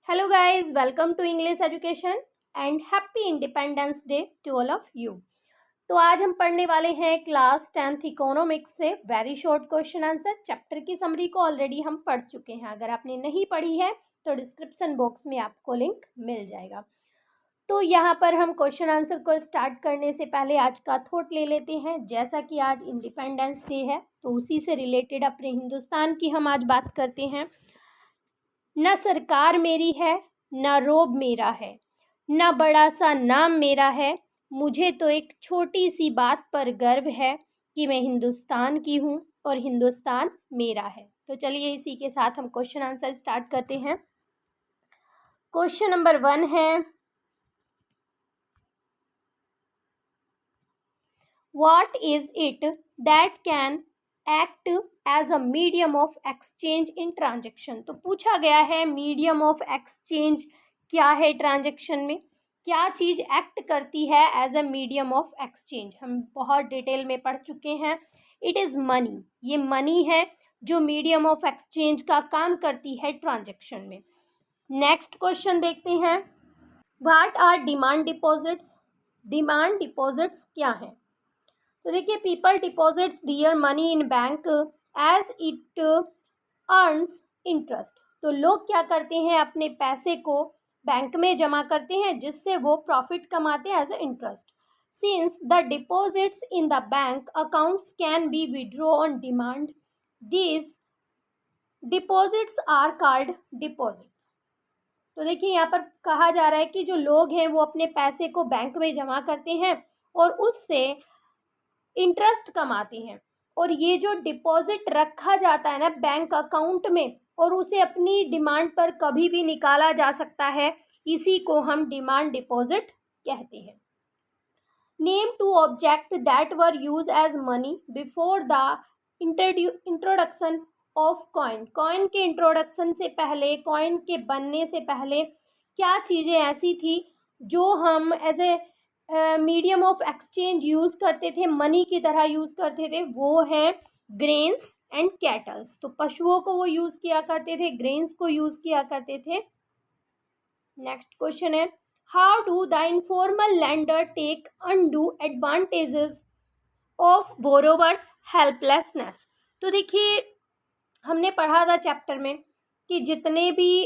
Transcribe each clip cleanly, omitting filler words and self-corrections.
Hello guys, welcome to English Education and happy Independence Day to all of you। तो आज हम पढ़ने वाले हैं क्लास 10th इकोनॉमिक्स से very short question answer. Chapter की समरी को ऑलरेडी हम पढ़ चुके हैं। अगर आपने नहीं पढ़ी है तो डिस्क्रिप्शन बॉक्स में आपको लिंक मिल जाएगा। तो यहाँ पर हम क्वेश्चन आंसर को स्टार्ट करने से पहले आज का थॉट ले लेते हैं। जैसा कि आज इंडिपेंडेंस डे है तो उसी से रिलेटेड अपने हिंदुस्तान की हम आज बात करते हैं। न सरकार मेरी है, न रोब मेरा है, न बड़ा सा नाम मेरा है, मुझे तो एक छोटी सी बात पर गर्व है कि मैं हिंदुस्तान की हूँ और हिंदुस्तान मेरा है। तो चलिए इसी के साथ हम क्वेश्चन आंसर स्टार्ट करते हैं। क्वेश्चन नंबर 1 है, what is it that can act as a medium of exchange in transaction. तो पूछा गया है मीडियम ऑफ एक्सचेंज क्या है ट्रांजेक्शन में, क्या चीज़ एक्ट करती है as a medium of exchange. हम बहुत डिटेल में पढ़ चुके हैं। इट इज़ मनी, ये मनी है जो मीडियम ऑफ एक्सचेंज का काम करती है ट्रांजेक्शन में। नेक्स्ट क्वेश्चन देखते हैं, what are demand deposits. Demand deposits क्या है। तो देखिए, people deposits their money in bank as it earns interest. तो लोग क्या करते हैं, अपने पैसे को बैंक में जमा करते हैं जिससे वो प्रॉफिट कमाते हैं as a interest. Since the deposits in the bank accounts can be withdraw on demand, these deposits are called deposits. तो देखिए, यहाँ पर कहा जा रहा है कि जो लोग हैं वो अपने पैसे को बैंक में जमा करते हैं और उससे इंटरेस्ट कमाते हैं, और ये जो डिपॉजिट रखा जाता है ना बैंक अकाउंट में, और उसे अपनी डिमांड पर कभी भी निकाला जा सकता है, इसी को हम डिमांड डिपॉजिट कहते हैं। Name two object that were use as money before the introduction of coin. Coin के इंट्रोडक्शन से पहले, कॉइन के बनने से पहले क्या चीज़ें ऐसी थी जो हम as a medium of exchange use करते थे, मनी की तरह यूज़ करते थे। वो हैं ग्रेन्स एंड कैटल्स। तो पशुओं को वो यूज़ किया करते थे, ग्रेन्स को यूज़ किया करते थे। नेक्स्ट क्वेश्चन है, how do the informal lender take undue advantages of borrowers helplessness. तो देखिए, हमने पढ़ा था चैप्टर में कि जितने भी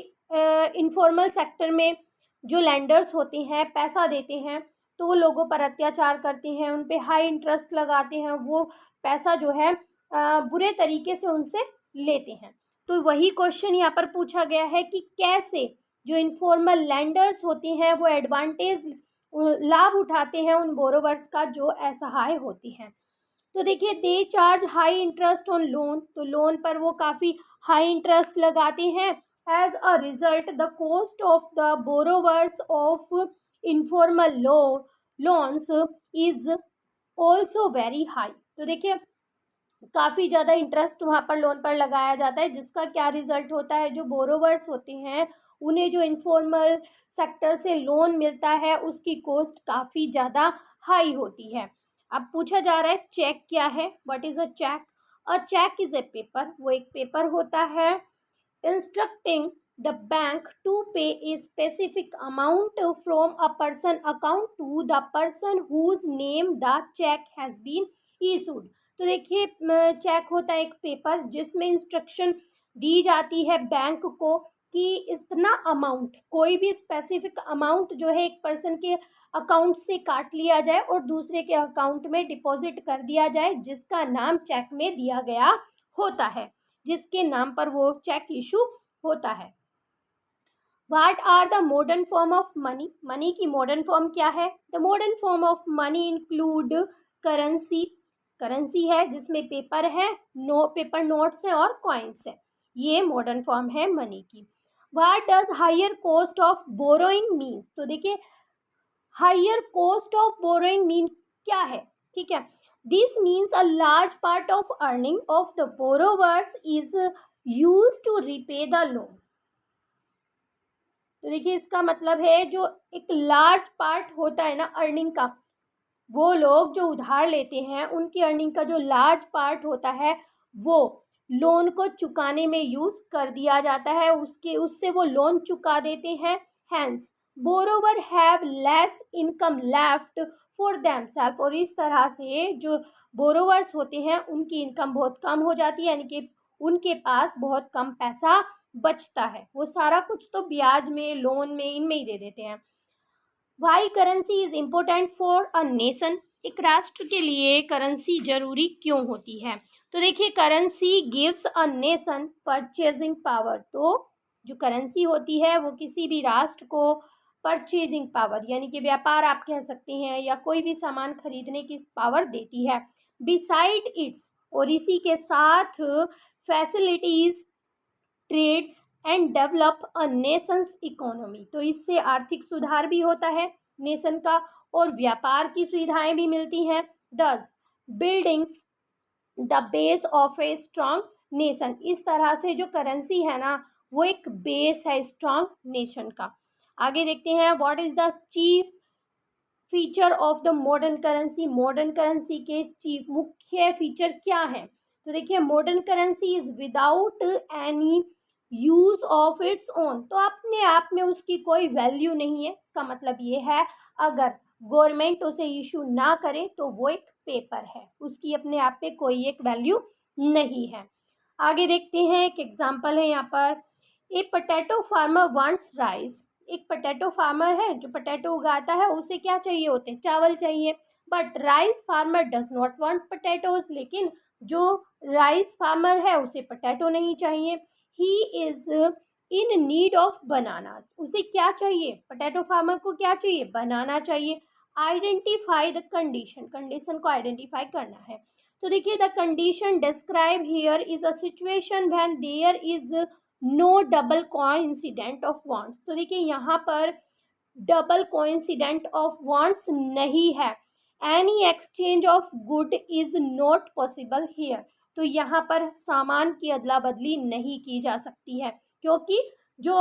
इनफॉर्मल सेक्टर में जो लैंडर्स होते हैं, पैसा देते हैं, तो वो लोगों पर अत्याचार करते हैं, उन पे हाई इंटरेस्ट लगाते हैं, वो पैसा जो है बुरे तरीके से उनसे लेते हैं। तो वही क्वेश्चन यहाँ पर पूछा गया है कि कैसे जो इनफॉर्मल लैंडर्स होते हैं वो एडवांटेज लाभ उठाते हैं उन बोरोवर्स का जो असहाय होती हैं। तो देखिए, they charge high interest on loan. तो लोन पर वो काफ़ी हाई इंटरेस्ट लगाते हैं। As a result the cost of the borrowers of informal loans is also very high. तो देखिए, काफ़ी ज़्यादा इंटरेस्ट वहाँ पर लोन पर लगाया जाता है, जिसका क्या रिजल्ट होता है, जो बोरोवर्स होते हैं उन्हें जो इनफॉर्मल सेक्टर से लोन मिलता है उसकी कॉस्ट काफ़ी ज़्यादा हाई होती है। अब पूछा जा रहा है चेक क्या है, what is a cheque. A cheque is a paper, वो एक पेपर होता है instructing the bank to pay a specific amount from a person account to the person whose name the cheque has been issued. तो देखिए, check होता है एक paper जिसमें इंस्ट्रक्शन दी जाती है बैंक को कि इतना अमाउंट, कोई भी स्पेसिफिक अमाउंट जो है एक पर्सन के अकाउंट से काट लिया जाए और दूसरे के अकाउंट में डिपॉजिट कर दिया जाए, जिसका नाम चेक में दिया गया होता है, जिसके नाम पर वो चेक इशू होता है। What are the modern form of money. Money की मॉडर्न फॉर्म क्या है। The modern form of money include currency. Currency है जिसमें पेपर है, पेपर नोट्स हैं और कॉइन्स है, ये मॉडर्न फॉर्म है मनी की। What does higher cost of borrowing means. तो देखिए, higher cost of borrowing mean क्या है, ठीक है। This means a large part of earning of the borrowers is use to repay the loan. तो देखिए, इसका मतलब है जो एक लार्ज पार्ट होता है ना अर्निंग का, वो लोग जो उधार लेते हैं उनकी अर्निंग का जो लार्ज पार्ट होता है वो लोन को चुकाने में यूज कर दिया जाता है, उससे वो लोन चुका देते हैं। Hence borrower have less income left for themself, और इस तरह से जो बोरोवर्स होते हैं उनकी इनकम बहुत कम हो जाती है, यानी कि उनके पास बहुत कम पैसा बचता है, वो सारा कुछ तो ब्याज में, लोन में, इनमें ही दे देते हैं। Why currency is important for a nation, एक राष्ट्र के लिए करेंसी जरूरी क्यों होती है? तो देखिए, currency gives a nation purchasing power, तो जो करेंसी होती है वो किसी भी राष्ट्र को परचेजिंग पावर, यानी कि व्यापार आप कह सकते हैं, या कोई भी सामान खरीदने की पावर देती है। बिसाइड इट्स, और इसी के साथ facilities trades and develop a nation's economy, तो इससे आर्थिक सुधार भी होता है नेशन का, और व्यापार की सुविधाएं भी मिलती हैं। दस buildings the base of a strong nation, इस तरह से जो करेंसी है ना वो एक बेस है स्ट्रांग नेशन का। आगे देखते हैं, what is the chief feature of the modern currency, modern currency के चीफ मुख्य फीचर क्या है? तो देखिए, modern currency is without any use of its own, तो अपने आप में उसकी कोई वैल्यू नहीं है। इसका मतलब ये है, अगर गवर्नमेंट उसे इशू ना करे तो वो एक पेपर है, उसकी अपने आप पे कोई एक वैल्यू नहीं है। आगे देखते हैं, एक एग्जांपल है यहाँ पर, ए पोटैटो फार्मर वांट्स राइस, एक पोटैटो फार्मर है जो पोटैटो उगाता है, उसे क्या चाहिए होते हैं? चावल चाहिए। But rice farmer does not want potatoes, लेकिन जो राइस फार्मर है उसे पोटैटो नहीं चाहिए। He is in need of बनाना, उसे क्या चाहिए? पोटैटो फार्मर को क्या चाहिए? बनाना चाहिए। आइडेंटिफाई द कंडीशन, कंडीशन को आइडेंटिफाई करना है। तो देखिए, the condition describe here is a situation when there is no double coincident of wants, तो देखिए यहाँ पर डबल कोइंसिडेंट ऑफ वांट्स नहीं है। Any exchange of good is not possible here, तो यहाँ पर सामान की अदला बदली नहीं की जा सकती है, क्योंकि जो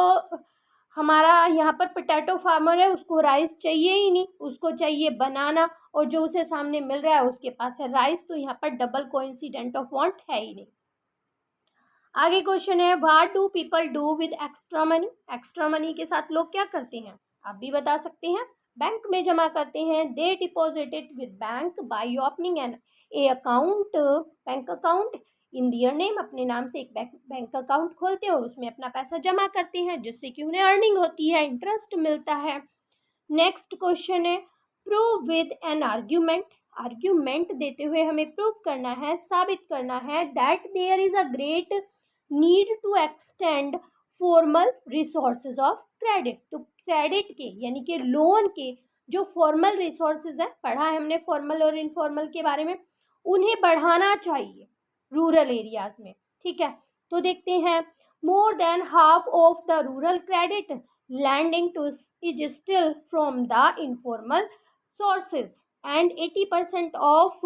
हमारा यहाँ पर पोटैटो फार्मर है उसको राइस चाहिए ही नहीं, उसको चाहिए बनाना, और जो उसे सामने मिल रहा है उसके पास है राइस, तो यहाँ पर डबल कोइंसिडेंट ऑफ वांट है ही नहीं। आगे क्वेश्चन है, what do people do with extra money, extra money के साथ लोग क्या करते हैं? आप भी बता सकते हैं। बैंक में जमा करते हैं। They deposit it with bank by opening an a account, bank account in their name, अपने नाम से एक बैंक अकाउंट खोलते हैं और उसमें अपना पैसा जमा करते हैं, जिससे कि उन्हें अर्निंग होती है, इंटरेस्ट मिलता है। नेक्स्ट क्वेश्चन है, prove with an argument, argument देते हुए हमें प्रूव करना है, साबित करना है that there is a great need to extend formal resources of credit, तो क्रेडिट के यानी कि लोन के जो फॉर्मल रिसोर्सेज हैं, पढ़ा है हमने फॉर्मल और इनफॉर्मल के बारे में, उन्हें बढ़ाना चाहिए रूरल एरियाज में। ठीक है, तो देखते हैं, more than half of the rural credit lending too is still from the informal sources and 80% of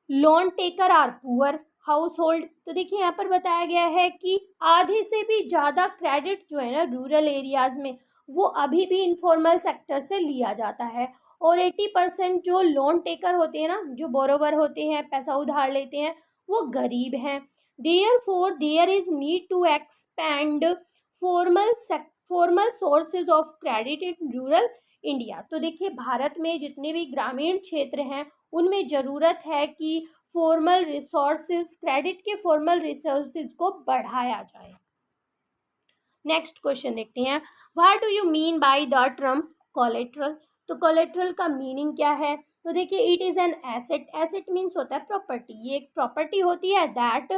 loan taker are poor household, तो देखिए यहाँ पर बताया गया है कि आधे से भी ज़्यादा क्रेडिट जो है ना रूरल एरियाज में, वो अभी भी इनफॉर्मल सेक्टर से लिया जाता है, और 80% जो लोन टेकर होते हैं ना, जो बोरोवर होते हैं, पैसा उधार लेते हैं, वो गरीब हैं। Therefore there is need to expand formal sources of credit in rural India, तो देखिए भारत में जितने भी ग्रामीण क्षेत्र हैं उनमें ज़रूरत है कि फॉर्मल रिसोर्सेज, क्रेडिट के फॉर्मल रिसोर्सेज को बढ़ाया जाए। नेक्स्ट क्वेश्चन देखते हैं, what do you mean by the term collateral, तो कोलेट्रल का मीनिंग क्या है? तो देखिए, it is an asset, asset means होता है प्रॉपर्टी, ये एक प्रॉपर्टी होती है that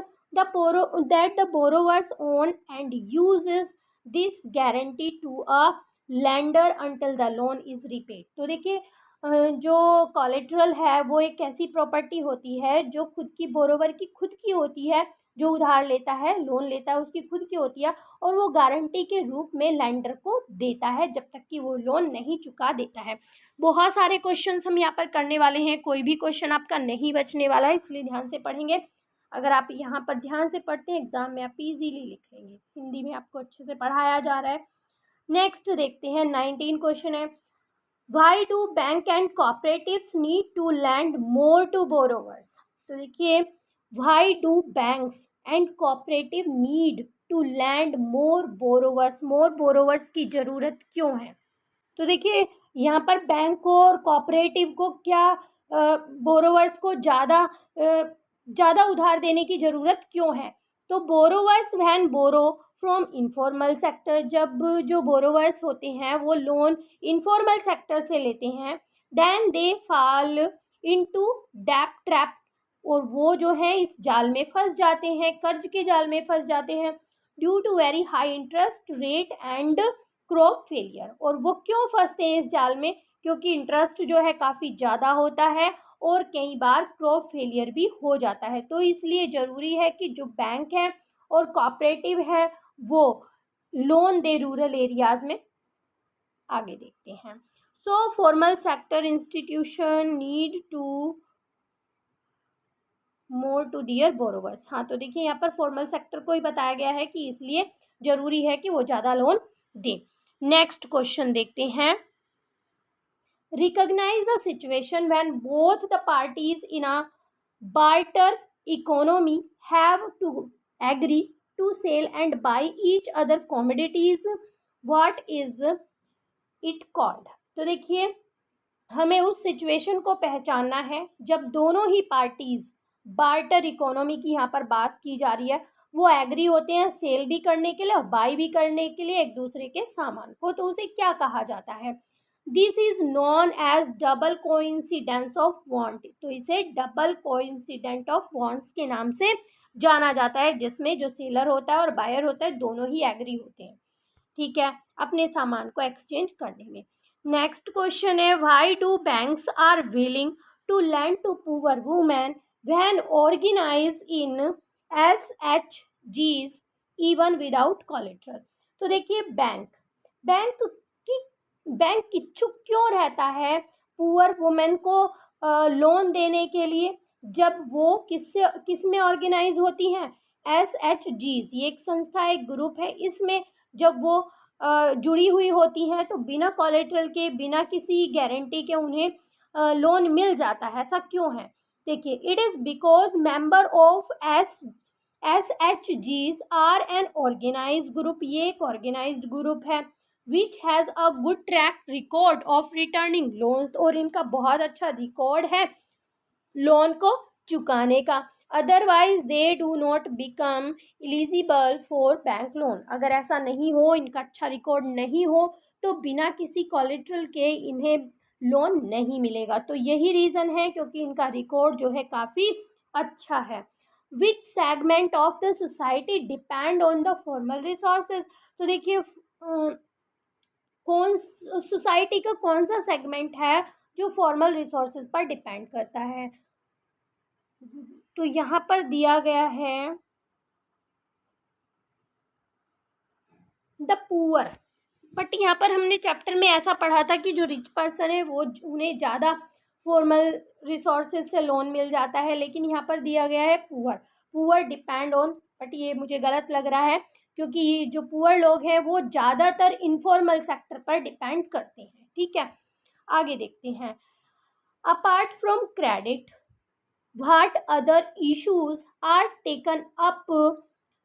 the borrowers own and uses this guarantee to a lender until the loan is repaid, तो देखिए जो कोलेट्रल है वो एक ऐसी प्रॉपर्टी होती है जो खुद की बोरोवर की खुद की होती है, जो उधार लेता है, लोन लेता है, उसकी खुद की होती है, और वो गारंटी के रूप में लेंडर को देता है जब तक कि वो लोन नहीं चुका देता है। बहुत सारे क्वेश्चंस हम यहाँ पर करने वाले हैं, कोई भी क्वेश्चन आपका नहीं बचने वाला है, इसलिए ध्यान से पढ़ेंगे। अगर आप यहाँ पर ध्यान से पढ़ते हैं एग्जाम में आप इजीली लिख लेंगे, हिंदी में आपको अच्छे से पढ़ाया जा रहा है। नेक्स्ट देखते हैं, 19 क्वेश्चन है, why do bank and cooperatives need to lend more to borrowers, तो देखिए, why do banks and cooperative need to lend more borrowers की ज़रूरत क्यों है? तो देखिए यहाँ पर बैंक को और कोऑपरेटिव को क्या बोरोवर्स को ज़्यादा उधार देने की ज़रूरत क्यों है? तो borrowers when borrow from informal sector, जब जो बोरोवर्स होते हैं वो लोन इनफॉर्मल सेक्टर से लेते हैं, देन दे फॉल इनटू डेब्ट ट्रैप, और वो जो है इस जाल में फंस जाते हैं, कर्ज के जाल में फंस जाते हैं, due to very high interest rate and crop failure. और वो क्यों फंसते हैं इस जाल में? क्योंकि इंटरेस्ट जो है काफ़ी ज़्यादा होता है और कई बार क्रॉप फेलियर भी हो जाता है। तो इसलिए ज़रूरी है कि जो बैंक है और कोऑपरेटिव है वो लोन दे रूरल एरियाज़ में। आगे देखते हैं। So formal sector institution need to more to their borrowers. हाँ, तो देखिए यहाँ पर फॉर्मल सेक्टर को ही बताया गया है कि इसलिए ज़रूरी है कि वो ज़्यादा लोन दें। नेक्स्ट क्वेश्चन देखते हैं। Recognise the situation when both the parties in a barter economy have to agree to sell and buy each other commodities, what is it called? तो देखिए हमें उस सिचुएशन को पहचानना है जब दोनों ही पार्टीज, बार्टर इकोनॉमी की यहाँ पर बात की जा रही है, वो एग्री होते हैं सेल भी करने के लिए और बाय भी करने के लिए एक दूसरे के सामान को। तो उसे क्या कहा जाता है? This is known as double coincidence of want. तो इसे डबल कोइंसिडेंट ऑफ वांट्स के नाम से जाना जाता है, जिसमें जो सेलर होता है और बायर होता है दोनों ही एग्री होते हैं, ठीक है, अपने सामान को एक्सचेंज करने में। नेक्स्ट क्वेश्चन है, why do banks are willing to lend to poor women when organise in SHGs even without collateral? तो देखिए बैंक इच्छुक क्यों रहता है पुअर वुमेन को लोन देने के लिए, जब वो किस में ऑर्गेनाइज होती हैं? SHGs, ये एक संस्था, एक ग्रुप है, इसमें जब वो जुड़ी हुई होती हैं तो बिना कोलेट्रल के, बिना किसी गारंटी के उन्हें लोन मिल जाता है। ऐसा क्यों है? देखिए, it is because member of SHGs are an organised group, ये एक ऑर्गेनाइज्ड ग्रुप है, which has a good track record of returning loans, और इनका बहुत अच्छा रिकॉर्ड है लोन को चुकाने का। Otherwise they do not become eligible for bank loan. अगर ऐसा नहीं हो, इनका अच्छा रिकॉर्ड नहीं हो, तो बिना किसी कोलेट्रल के इन्हें लोन नहीं मिलेगा। तो यही रीज़न है क्योंकि इनका रिकॉर्ड जो है काफ़ी अच्छा है। विच segment of the society depend on the formal resources? तो देखिए कौन सोसाइटी का कौन सा सेगमेंट है जो फॉर्मल रिसोर्सेज पर डिपेंड करता है? तो यहाँ पर दिया गया है द पुअर, बट यहाँ पर हमने चैप्टर में ऐसा पढ़ा था कि जो रिच पर्सन है वो उन्हें ज़्यादा फॉर्मल रिसोर्सेज से लोन मिल जाता है, लेकिन यहाँ पर दिया गया है पुअर डिपेंड ऑन, बट ये मुझे गलत लग रहा है क्योंकि जो पुअर लोग हैं वो ज़्यादातर इनफॉर्मल सेक्टर पर डिपेंड करते हैं, ठीक है। आगे देखते हैं। Apart from credit what other issues are taken up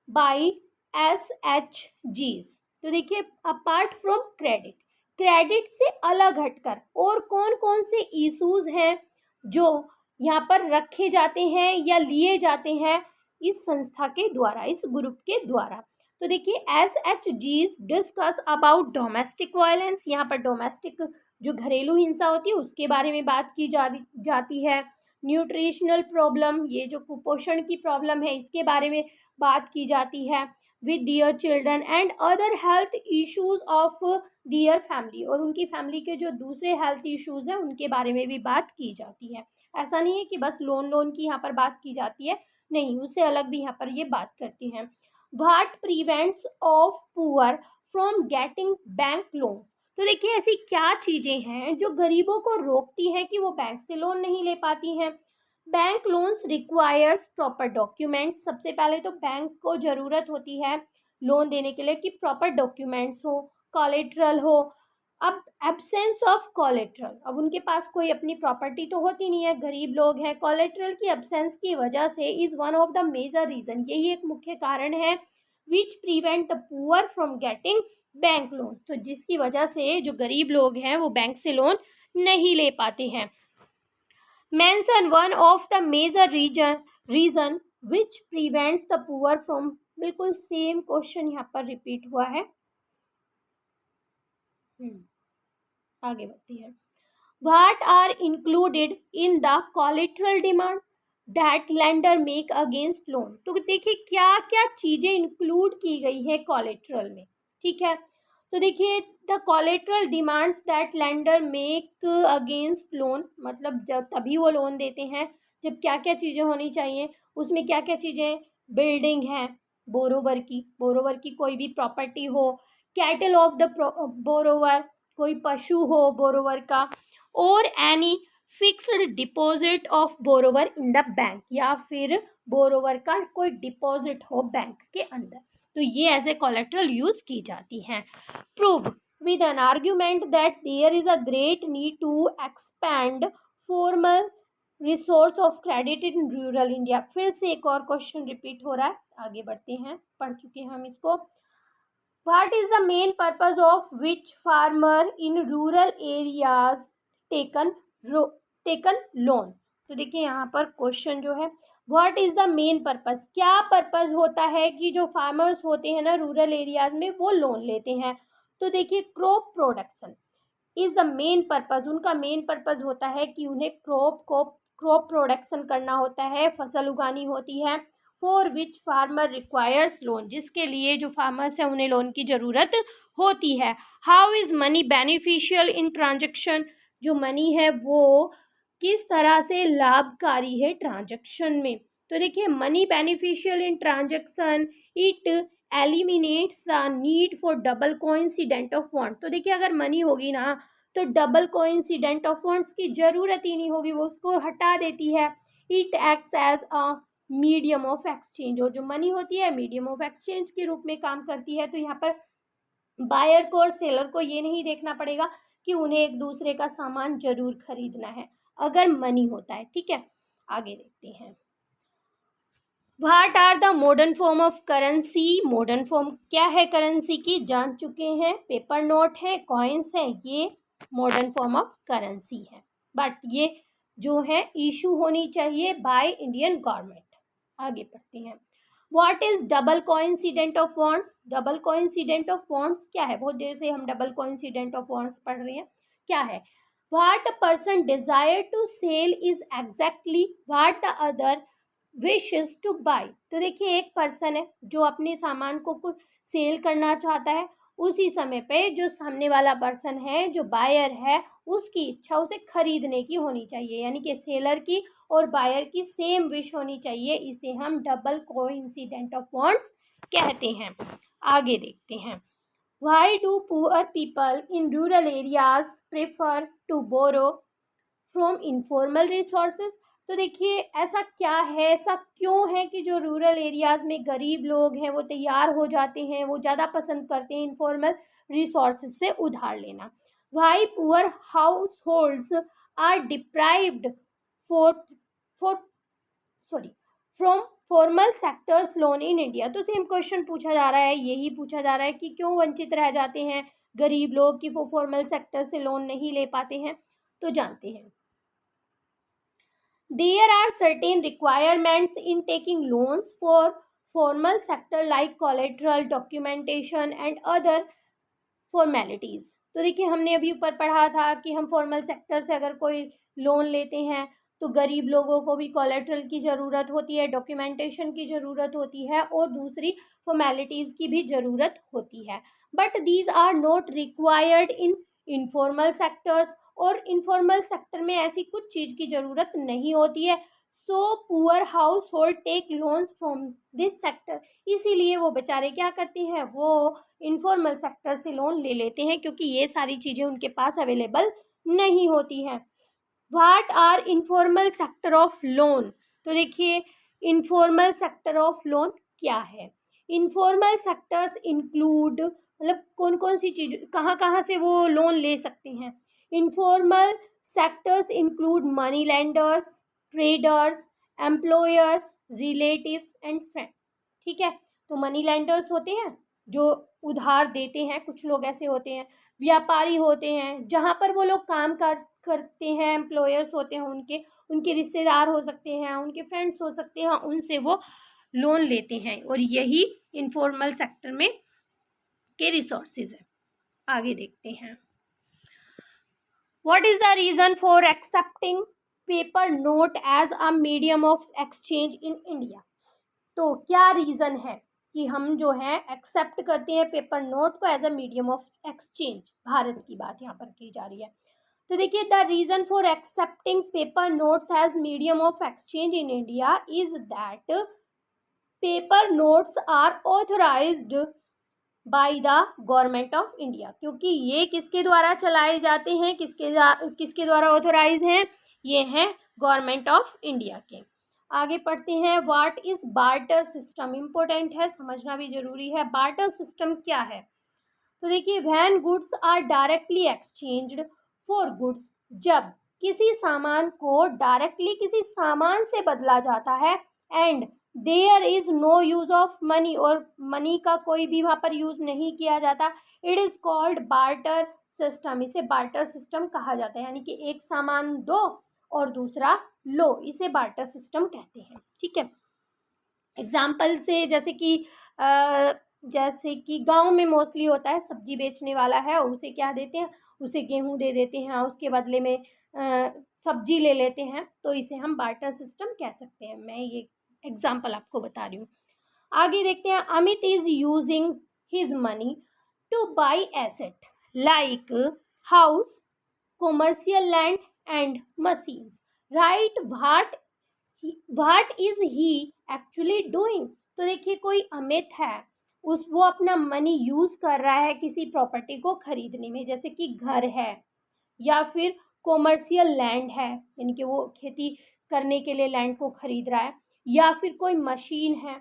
by SHGs? तो देखिए अपार्ट फ्रॉम क्रेडिट से अलग हटकर और कौन कौन से इश्यूज हैं जो यहाँ पर रखे जाते हैं या लिए जाते हैं इस संस्था के द्वारा, इस ग्रुप के द्वारा? तो देखिए SHGs discuss about domestic violence, यहाँ पर डोमेस्टिक जो घरेलू हिंसा होती है उसके बारे में बात की जाती है। न्यूट्रिशनल प्रॉब्लम, ये जो कुपोषण की प्रॉब्लम है इसके बारे में बात की जाती है। With their children and other health issues of their family, और उनकी फैमिली के जो दूसरे हेल्थ इश्यूज हैं उनके बारे में भी बात की जाती है। ऐसा नहीं है कि बस लोन की यहाँ पर बात की जाती है, नहीं, उससे अलग भी यहाँ पर ये बात करती हैं। What prevents of poor from getting bank loan? तो देखिए ऐसी क्या चीज़ें हैं जो गरीबों को रोकती हैं कि वो बैंक से लोन नहीं ले पाती हैं? Bank loans requires proper documents. सबसे पहले तो बैंक को ज़रूरत होती है लोन देने के लिए कि प्रॉपर डॉक्यूमेंट्स हो, कोलेट्रल हो, अब एब्सेंस ऑफ कोलेट्रल, अब उनके पास कोई अपनी प्रॉपर्टी तो होती नहीं है, गरीब लोग हैं, कोलेट्रल की एब्सेंस की वजह से is one of the major reason, यही एक मुख्य कारण है which prevent the poor from getting bank loan, तो जिसकी वजह से जो गरीब लोग हैं वो बैंक से लोन नहीं ले पाते हैं। Mention one of the major reason which prevents the poor from, बिल्कुल सेम क्वेश्चन यहाँ पर रिपीट हुआ है। आगे बढ़ती है। What are included in the collateral demand that lender make against loan? तो देखिए क्या क्या चीजें इंक्लूड की गई है कोलेट्रल में, ठीक है। तो देखिए the collateral demands that lender make against loan, मतलब जब तभी वो लोन देते हैं जब क्या क्या चीज़ें होनी चाहिए, उसमें क्या क्या चीज़ें, बिल्डिंग है बोरोवर की कोई भी प्रॉपर्टी हो, कैटल ऑफ द बोरोवर, कोई पशु हो बोरोवर का, और any fixed deposit of borrower in the bank, या फिर बोरोवर का कोई डिपॉजिट हो बैंक के अंदर, तो ये एज ए कोलेट्रल यूज की जाती हैं। Prove with an argument that there is a great need to expand formal resource of credit in rural India, फिर से एक और क्वेश्चन रिपीट हो रहा है, आगे बढ़ते हैं, पढ़ चुके हैं हम इसको। What is the main purpose of which farmer in rural areas taken loan? तो देखिए यहाँ पर क्वेश्चन जो है what is the main purpose, क्या पर्पस होता है कि जो फार्मर्स होते हैं ना रूरल एरियाज में वो लोन लेते हैं, तो देखिए crop production is the main purpose, उनका मेन पर्पस होता है कि उन्हें क्रॉप प्रोडक्शन करना होता है, फसल उगानी होती है, for which farmer requires loan, जिसके लिए जो फार्मर्स हैं उन्हें लोन की ज़रूरत होती है। How is money beneficial in transaction, जो मनी है वो किस तरह से लाभकारी है ट्रांजेक्शन में, तो देखिए money beneficial in transaction, it eliminates the need for double coincident of fund, तो देखिए अगर मनी होगी ना तो डबल कोइंसिडेंट ऑफ फंड्स की ज़रूरत ही नहीं होगी, वो उसको हटा देती है। It acts as a medium of exchange, और जो मनी होती है मीडियम ऑफ एक्सचेंज के रूप में काम करती है, तो यहाँ पर बायर को और सेलर को ये नहीं देखना पड़ेगा कि उन्हें एक दूसरे का सामान जरूर खरीदना है अगर मनी होता है, ठीक है। आगे देखते हैं। What are the modern form of currency, modern form क्या है करेंसी की जान चुके हैं, पेपर नोट है, कॉइन्स है, ये मॉडर्न फॉर्म ऑफ करेंसी है, बट ये जो है इशू होनी चाहिए बाय इंडियन गवर्नमेंट। आगे पढ़ते हैं। What is double coincident of bonds, double coincident of bonds क्या है, बहुत देर से हम डबल कोइंसिडेंट ऑफ बॉन्ड्स पढ़ रहे हैं, क्या है। What a person desire to sell is exactly what the other wishes to buy, तो देखिए एक पर्सन है जो अपने सामान को कुछ सेल करना चाहता है, उसी समय पे जो सामने वाला पर्सन है जो बायर है उसकी इच्छा उसे खरीदने की होनी चाहिए, यानी कि सेलर की और बायर की सेम विश होनी चाहिए, इसे हम डबल कोइंसिडेंट ऑफ बॉन्ड्स कहते हैं। आगे देखते हैं। Why do poor people in rural areas prefer to borrow from informal resources, तो देखिए ऐसा क्या है, ऐसा क्यों है कि जो रूरल एरियाज में गरीब लोग हैं वो तैयार हो जाते हैं, वो ज़्यादा पसंद करते हैं इनफॉर्मल रिसोर्सेज से उधार लेना। Why poor households are deprived for for sorry from formal sectors loan in India, तो सेम क्वेश्चन पूछा जा रहा है, यही पूछा जा रहा है कि क्यों वंचित रह जाते हैं गरीब लोग कि वो फॉर्मल सेक्टर से लोन नहीं ले पाते हैं, तो जानते हैं। There are certain requirements in taking loans for formal sector like collateral, documentation and other formalities. तो देखिए हमने अभी ऊपर पढ़ा था कि हम फॉर्मल सेक्टर से अगर कोई लोन लेते हैं तो गरीब लोगों को भी कोलेट्रल की ज़रूरत होती है, डॉक्यूमेंटेशन की ज़रूरत होती है और दूसरी फॉर्मेलिटीज़ की भी ज़रूरत होती है, but these are not required in informal sectors, और इनफॉर्मल सेक्टर में ऐसी कुछ चीज़ की ज़रूरत नहीं होती है। So poor household take loans from this sector, इसीलिए वो बेचारे क्या करते हैं, वो इनफॉर्मल सेक्टर से लोन ले लेते हैं क्योंकि ये सारी चीज़ें उनके पास अवेलेबल नहीं होती हैं। What are informal sector of loan, तो देखिए इनफॉर्मल सेक्टर ऑफ लोन क्या है। इनफॉर्मल सेक्टर्स इंक्लूड मतलब कौन कौन सी चीज़, कहाँ कहाँ से वो लोन ले सकते हैं। Informal sectors include money lenders, traders, employers, relatives and friends. ठीक है, तो मनी लेंडर्स होते हैं जो उधार देते हैं, कुछ लोग ऐसे होते हैं। व्यापारी होते हैं जहाँ पर वो लोग काम करते हैं, एम्प्लॉयर्स होते हैं, उनके रिश्तेदार हो सकते हैं, उनके फ्रेंड्स हो सकते हैं, उनसे वो लोन लेते हैं, और यही इनफॉर्मल सेक्टर में के रिसोर्सेज है। आगे देखते हैं, what is the reason for accepting paper note as a medium of exchange in India. तो क्या रीजन है कि हम जो है एक्सेप्ट करते हैं पेपर नोट को as a medium of exchange. Bharat की बात यहाँ पर की जा रही है। तो देखिए, the reason for accepting paper notes as medium of exchange in India is that paper notes are authorised by the government of India. क्योंकि ये किसके द्वारा चलाए जाते हैं, किसके द्वारा ऑथोराइज हैं, ये हैं गवर्नमेंट ऑफ इंडिया के। आगे पढ़ते हैं, what is barter system. Important है, समझना भी जरूरी है। बार्टर सिस्टम क्या है। तो देखिए, when goods are directly exchanged for goods, जब किसी सामान को डायरेक्टली किसी सामान से बदला जाता है, and there is no use of money, और मनी का कोई भी वहाँ पर यूज नहीं किया जाता, it is called barter system. इसे बार्टर सिस्टम कहा जाता है, यानी कि एक सामान दो और दूसरा लो, इसे बार्टर सिस्टम कहते हैं। ठीक है, एग्जाम्पल से जैसे कि गांव में मोस्टली होता है, सब्जी बेचने वाला है, उसे क्या देते हैं, उसे गेहूं दे देते हैं, उसके बदले में सब्जी ले लेते हैं, तो इसे हम बार्टर सिस्टम कह सकते हैं। मैं ये एग्जाम्पल आपको बता रही हूँ। आगे देखते हैं, Amit is using his money two by asset like house, commercial land and machines, right. What is he actually doing. तो देखिए, कोई अमित है, वो अपना मनी यूज कर रहा है किसी प्रॉपर्टी को खरीदने में, जैसे कि घर है, या फिर कॉमर्शियल लैंड है, यानी कि वो खेती करने के लिए लैंड को खरीद रहा है, या फिर कोई मशीन है।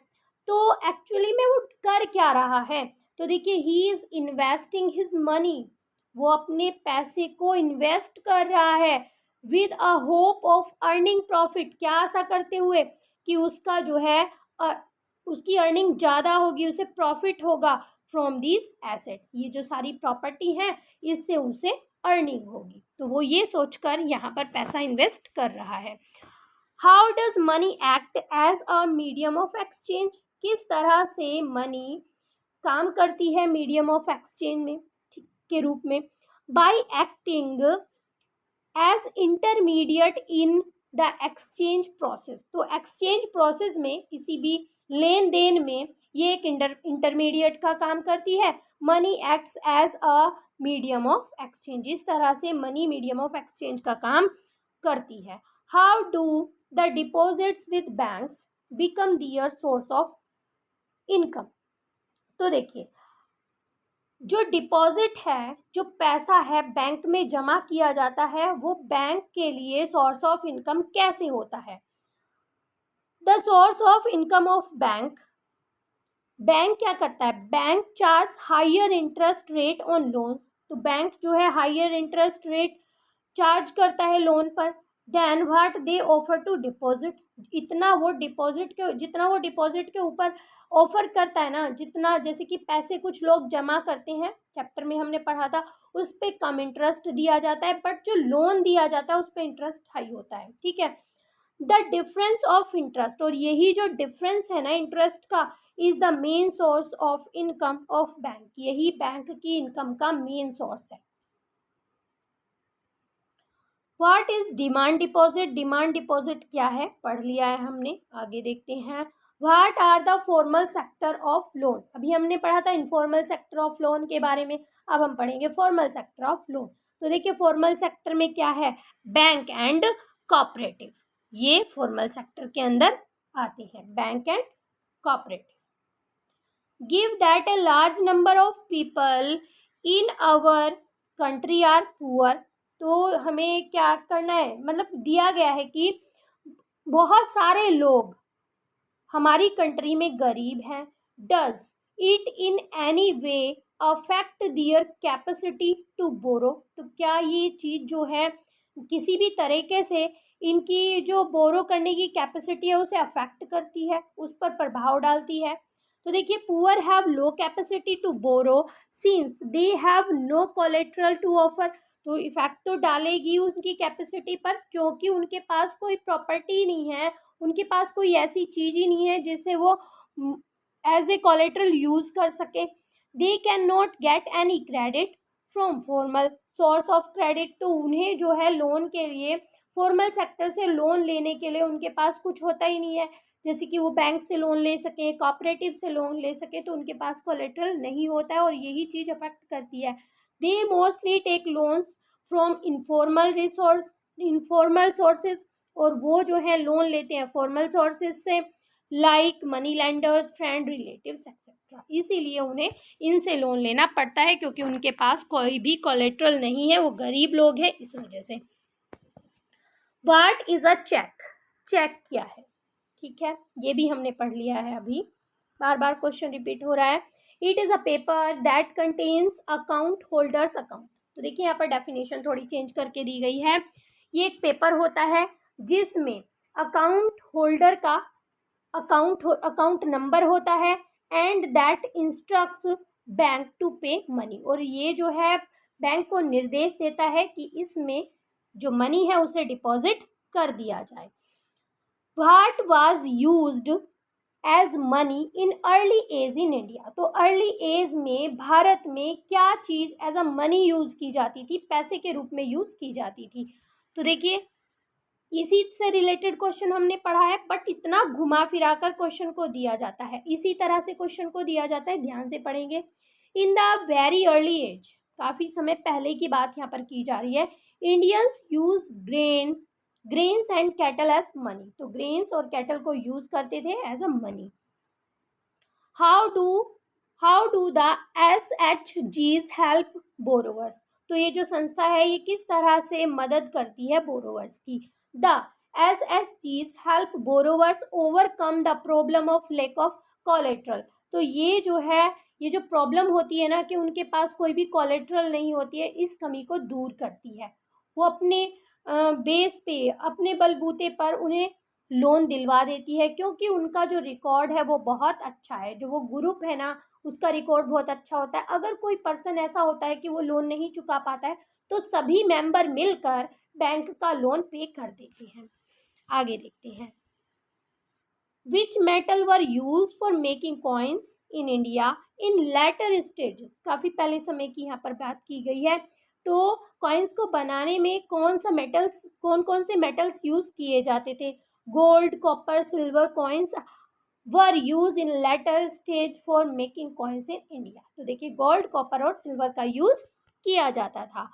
तो एक्चुअली में वो कर क्या रहा है। तो देखिए, he is investing his money, वो अपने पैसे को इन्वेस्ट कर रहा है with a hope of earning profit. क्या आशा करते हुए कि उसका जो है उसकी अर्निंग ज़्यादा होगी, उसे प्रॉफिट होगा फ्रॉम दीज एसेट्स। ये जो सारी प्रॉपर्टी है, इससे उसे अर्निंग होगी, तो वो ये सोचकर यहाँ पर पैसा इन्वेस्ट कर रहा है। How does money act as a medium of exchange. किस तरह से मनी काम करती है मीडियम ऑफ एक्सचेंज में के रूप में। By acting as intermediate in the exchange process. तो एक्सचेंज प्रोसेस में, किसी भी लेन देन में, ये एक इंटरमीडिएट का काम करती है। Money acts as a medium of exchange. इस तरह से मनी मीडियम ऑफ एक्सचेंज का काम करती है। How do the deposits with banks become their source of income. तो देखिए, जो डिपॉजिट है, जो पैसा है बैंक में जमा किया जाता है, वो बैंक के लिए सोर्स ऑफ इनकम कैसे होता है। The source of income of bank, bank क्या करता है, bank charge higher interest rate on loan. तो बैंक जो है हायर इंटरेस्ट रेट चार्ज करता है लोन पर। Then what they offer to deposit, जितना वो डिपॉजिट के ऊपर ऑफर करता है ना, जितना, जैसे कि पैसे कुछ लोग जमा करते हैं, चैप्टर में हमने पढ़ा था, उस पर कम इंटरेस्ट दिया जाता है, बट जो लोन दिया जाता है उस पर इंटरेस्ट हाई होता है। ठीक है, द डिफरेंस ऑफ इंटरेस्ट, और यही जो डिफरेंस है ना इंटरेस्ट का, is the main source of income of bank. यही बैंक की इनकम का मेन सोर्स है। What is demand deposit. Demand deposit क्या है, पढ़ लिया है हमने। आगे देखते हैं, what are the formal sector of loan. अभी हमने पढ़ा था इनफॉर्मल सेक्टर ऑफ लोन के बारे में, अब हम पढ़ेंगे फॉर्मल सेक्टर ऑफ लोन। तो देखिए, फॉर्मल सेक्टर में क्या है, बैंक एंड कोऑपरेटिव, ये फॉर्मल सेक्टर के अंदर आते हैं, bank and cooperative. Give that a large number of people in our country are poor. तो हमें क्या करना है, मतलब दिया गया है कि बहुत सारे लोग हमारी कंट्री में गरीब हैं। Does it in any way affect their capacity to borrow, तो क्या ये चीज़ जो है किसी भी तरीके से इनकी जो बोरो करने की कैपेसिटी है उसे अफेक्ट करती है, उस पर प्रभाव डालती है? तो देखिए, poor have low capacity to borrow since they have no collateral to offer, तो इफेक्ट तो डालेगी उनकी कैपेसिटी पर, क्योंकि उनके पास कोई प्रॉपर्टी नहीं है, उनके पास कोई ऐसी चीज़ ही नहीं है जिसे वो एज ए कोलेट्रल यूज़ कर सके। They can not get any credit from formal source of credit, तो उन्हें जो है लोन के लिए फॉर्मल सेक्टर से लोन लेने के लिए उनके पास कुछ होता ही नहीं है, जैसे कि वो बैंक से लोन ले सके, कोऑपरेटिव से लोन ले सके, तो उनके पास कोलेट्रल नहीं होता है और यही चीज़ अफेक्ट करती है। They mostly take loans from informal sources, और वो जो है लोन लेते हैं फॉर्मल सोर्सेज से, like money lenders, friend, relatives etcetera, इसीलिए उन्हें इनसे लोन लेना पड़ता है क्योंकि उनके पास कोई भी कोलेट्रल नहीं है, वो गरीब लोग हैं इस वजह से। What is a cheque, cheque क्या है? ठीक है, ये भी हमने पढ़ लिया है अभी, बार बार क्वेश्चन रिपीट हो रहा है। It is a paper that contains account holders account, तो देखिए यहाँ पर डेफिनेशन थोड़ी चेंज करके दी गई है। ये एक पेपर होता है जिसमें अकाउंट होल्डर का अकाउंट नंबर होता है and that instructs bank to pay money, और ये जो है बैंक को निर्देश देता है कि इसमें जो मनी है उसे डिपॉजिट कर दिया जाए। What was used as money in early age in India, तो अर्ली एज में भारत में क्या चीज़ एज अ मनी यूज़ की जाती थी, पैसे के रूप में यूज़ की जाती थी? तो देखिए, इसी से रिलेटेड क्वेश्चन हमने पढ़ा है, बट इतना घुमा फिरा कर क्वेश्चन को दिया जाता है, इसी तरह से क्वेश्चन को दिया जाता है, ध्यान से पढ़ेंगे। In the very early age, काफ़ी समय पहले की बात यहाँ पर की जा रही है, Indians use grains and cattle as money, तो ग्रेन्स और कैटल को यूज करते थे as a money. How do the SHGs help borrowers, तो ये जो संस्था है ये किस तरह से मदद करती है बोरोवर्स की? The SHGs help borrowers overcome the problem of lack of collateral, तो ये जो है, ये जो प्रॉब्लम होती है ना कि उनके पास कोई भी कोलेट्रल नहीं होती है, इस कमी को दूर करती है। वो अपने बेस पे, अपने बलबूते पर उन्हें लोन दिलवा देती है, क्योंकि उनका जो रिकॉर्ड है वो बहुत अच्छा है, जो वो ग्रुप है ना उसका रिकॉर्ड बहुत अच्छा होता है। अगर कोई पर्सन ऐसा होता है कि वो लोन नहीं चुका पाता है तो सभी मेंबर मिलकर बैंक का लोन पे कर देते हैं। आगे देखते हैं। Which metal were use for making coins in India in later stage, काफ़ी पहले समय की यहाँ पर बात की गई है। तो कॉइन्स को बनाने में कौन कौन से मेटल्स यूज किए जाते थे? Gold, copper, silver coins were use in later stage for making coins in India, तो देखिए गोल्ड, कॉपर और सिल्वर का यूज किया जाता था।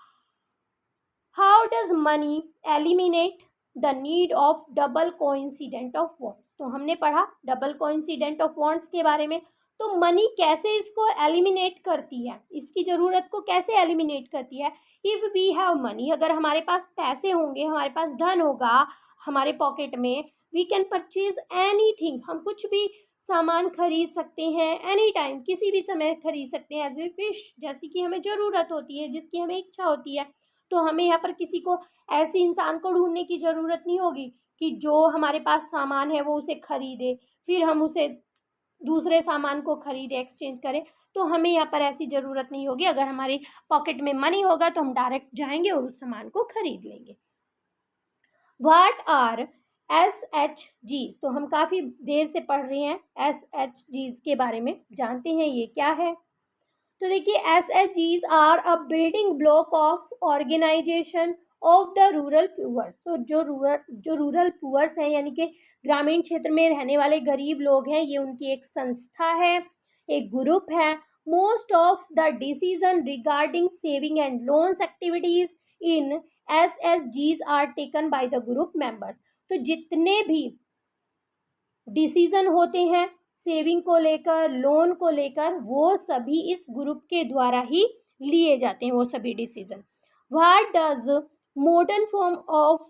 How does money eliminate the need of double coincident of bonds, तो हमने पढ़ा डबल कोइंसिडेंट ऑफ बॉन्ड्स के बारे में। तो मनी कैसे इसको एलिमिनेट करती है, इसकी ज़रूरत को कैसे एलिमिनेट करती है? इफ़ वी हैव मनी, अगर हमारे पास पैसे होंगे, हमारे पास धन होगा हमारे पॉकेट में, वी कैन परचेज एनीथिंग, हम कुछ भी सामान खरीद सकते हैं, एनी टाइम, किसी भी समय खरीद सकते हैं एज वी विश, जैसी कि हमें ज़रूरत होती है, जिसकी हमें इच्छा होती है। तो हमें यहाँ पर किसी को, ऐसे इंसान को ढूंढने की ज़रूरत नहीं होगी कि जो हमारे पास सामान है वो उसे खरीदे, फिर हम उसे दूसरे सामान को खरीदे, एक्सचेंज करें। तो हमें यहाँ पर ऐसी ज़रूरत नहीं होगी, अगर हमारी पॉकेट में मनी होगा तो हम डायरेक्ट जाएंगे और उस सामान को खरीद लेंगे। व्हाट आर SHGs, तो हम काफ़ी देर से पढ़ रहे हैं, SHGs के बारे में जानते हैं ये क्या है। तो देखिए, SHGs are a building block of organisation of the rural poors, तो जो रूरल पुअर्स हैं यानी कि ग्रामीण क्षेत्र में रहने वाले गरीब लोग हैं, ये उनकी एक संस्था है, एक ग्रुप है। Most of the decision regarding saving and loans activities in SHGs are taken by the group members, तो जितने भी डिसीजन होते हैं सेविंग को लेकर, लोन को लेकर, वो सभी इस ग्रुप के द्वारा ही लिए जाते हैं, वो सभी decision. What does modern form of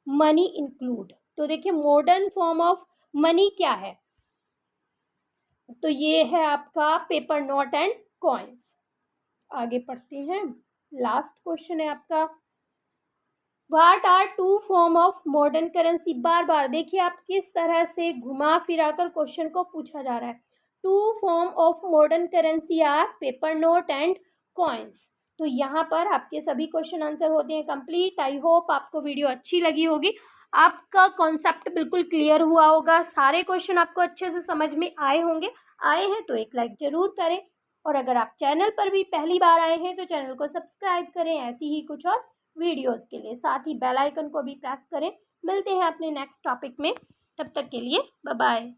money include, तो देखिए मॉडर्न फॉर्म ऑफ मनी क्या है? तो ये है आपका पेपर नोट एंड कॉइन्स। आगे पढ़ते हैं, लास्ट क्वेश्चन है आपका, what are two form of modern currency. बार बार देखिए आप किस तरह से घुमा फिरा कर क्वेश्चन को पूछा जा रहा है। Two form of modern currency are paper note and coins. तो यहाँ पर आपके सभी क्वेश्चन आंसर होते हैं कंप्लीट। आई होप आपको वीडियो अच्छी लगी होगी, आपका कॉन्सेप्ट बिल्कुल क्लियर हुआ होगा, सारे क्वेश्चन आपको अच्छे से समझ में आए होंगे। आए हैं तो एक लाइक जरूर करें, और अगर आप चैनल पर भी पहली बार आए हैं तो चैनल को सब्सक्राइब करें ऐसी ही कुछ और वीडियोस के लिए। साथ ही बेल आइकन को भी प्रेस करें। मिलते हैं अपने नेक्स्ट टॉपिक में, तब तक के लिए बाय बाय।